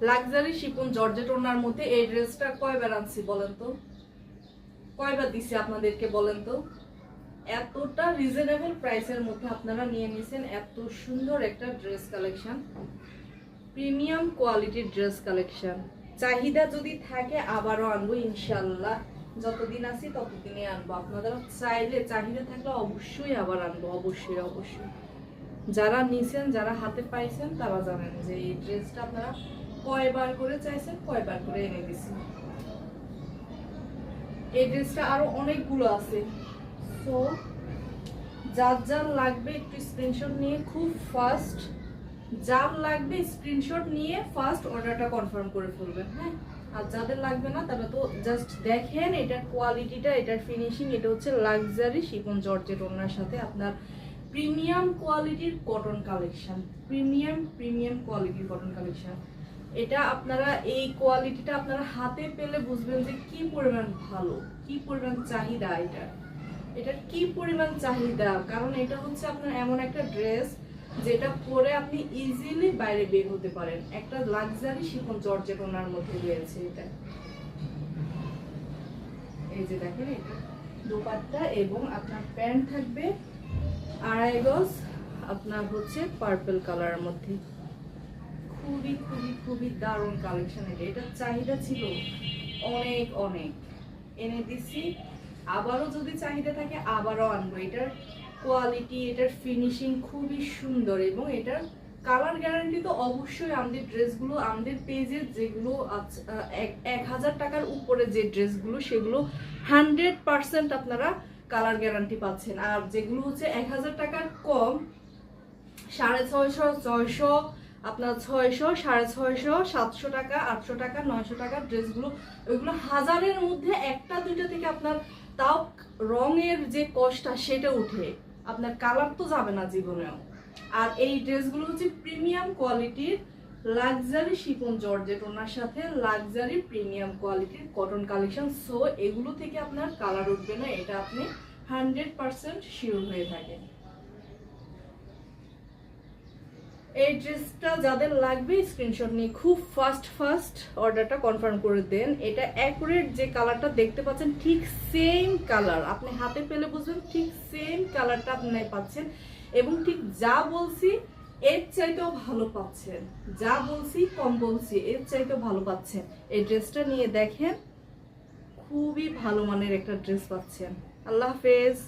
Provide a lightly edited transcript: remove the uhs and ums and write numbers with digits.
Luxury Shipon georgette ওড়নার মধ্যে এই ড্রেসটা কয়বার আনছি বলেন তো, কয়বার দিছি আপনাদেরকে বলেন তো। এতটা রিজনেবল প্রাইসের মধ্যে আপনারা নিয়ে নিছেন এত সুন্দর একটা ড্রেস কালেকশন, প্রিমিয়াম কোয়ালিটির ড্রেস কালেকশন। চাহিদা যদি থাকে আবারও আনবো ইনশাল্লাহ, যতদিন আছি ততদিনই আনবো। আপনারা চাইলে চাহিদা থাকলে অবশ্যই আবার আনবো, অবশ্যই অবশ্যই। যারা নিছেন, যারা হাতে পাইছেন তারা জানেন যে এই ড্রেসটা আপনারা কয়বার করে চাইছেন, কয়বার করে এনে দিছি। এই ড্রেসটা আরো অনেকগুলো আছে, সো যার যার লাগবে একটু স্ক্রিনশট নিয়ে খুব ফাস্ট, যার লাগবে স্ক্রিনশট নিয়ে ফার্স্ট অর্ডারটা কনফার্ম করে ফেলবেন, হ্যাঁ। আর যাদের লাগবে না তারা তো জাস্ট দেখেন এটার কোয়ালিটিটা, এটার ফিনিশিং। এটা হচ্ছে লাক্সারি শিফন জর্জেট ওড়নার সাথে আপনার প্রিমিয়াম কোয়ালিটির কটন কালেকশন, প্রিমিয়াম কোয়ালিটির কটন কালেকশন। এটা আপনারা এই কোয়ালিটিটা আপনারা হাতে পেলে বুঝবেন যে কি পরিমাণ ভালো, কি পরিমাণ চাহিদা এটার কি পরিমাণ চাহিদা। কারণ এটা হচ্ছে আপনার এমন একটা ড্রেস যেটা পরে আপনি ইজিলি বাইরে বের হতে পারেন। একটা লাক্সারি শিফন জর্জেট ওনার মধ্যে রয়েছে এটা। এই যে দেখেন এটা দোপাট্টা এবং আপনার প্যান্ট থাকবে 2.5 গজ, আপনার হচ্ছে পার্পল কালারের মধ্যে। খুবই খুবই খুবই দারুণ কালেকশন। এটার চাহিদা ছিল অনেক অনেক, এনে দিছি। আবারও যদি চাহিদা থাকে আবারও আনবো। এটার কোয়ালিটি, এটার ফিনিশিং খুবই সুন্দর এবং এটার কালার গ্যারান্টি তো অবশ্যই। আমাদের ড্রেসগুলো, আমাদের পেজের যেগুলো 1000 টাকার উপরে যে ড্রেসগুলো সেগুলো 100% আপনারা কালার গ্যারান্টি পাচ্ছেন। আর যেগুলো হচ্ছে 1000 টাকার কম, 650, 600, আপনার 600, 650, 700 টাকা, 800 টাকা, 900 টাকার ড্রেসগুলো, ওইগুলো হাজারের মধ্যে একটা দুইটা থেকে আপনার তাও রঙের যে কষ্টটা সেটা উঠে, আপনার কালার তো যাবে না জীবনেও। আর এই ড্রেসগুলো হচ্ছে প্রিমিয়াম কোয়ালিটির লাক্সারি শিফন জর্জেট ওনার সাথে লাক্সারি প্রিমিয়াম কোয়ালিটির কটন কালেকশন। সো এগুলো থেকে আপনার কালার উঠবে না, এটা আপনি 100% শিওর হয়ে থাকেন। এই ড্রেসটা যাদের লাগবে স্ক্রিনশট নিয়ে খুব ফাস্ট অর্ডারটা কনফার্ম করে দেন। এটা অ্যাকুরেট যে কালারটা দেখতে পাচ্ছেন ঠিক সেম কালার, আপনি হাতে পেলে বুঝবেন ঠিক সেম কালারটা আপনি পাচ্ছেন এবং ঠিক যা বলছি এর চাইতেও ভালো পাচ্ছেন, যা বলছি কম বলছি এর চাইতেও ভালো পাচ্ছেন। এই ড্রেসটা নিয়ে দেখেন, খুবই ভালো মানের একটা ড্রেস পাচ্ছেন। আল্লাহ হাফেজ।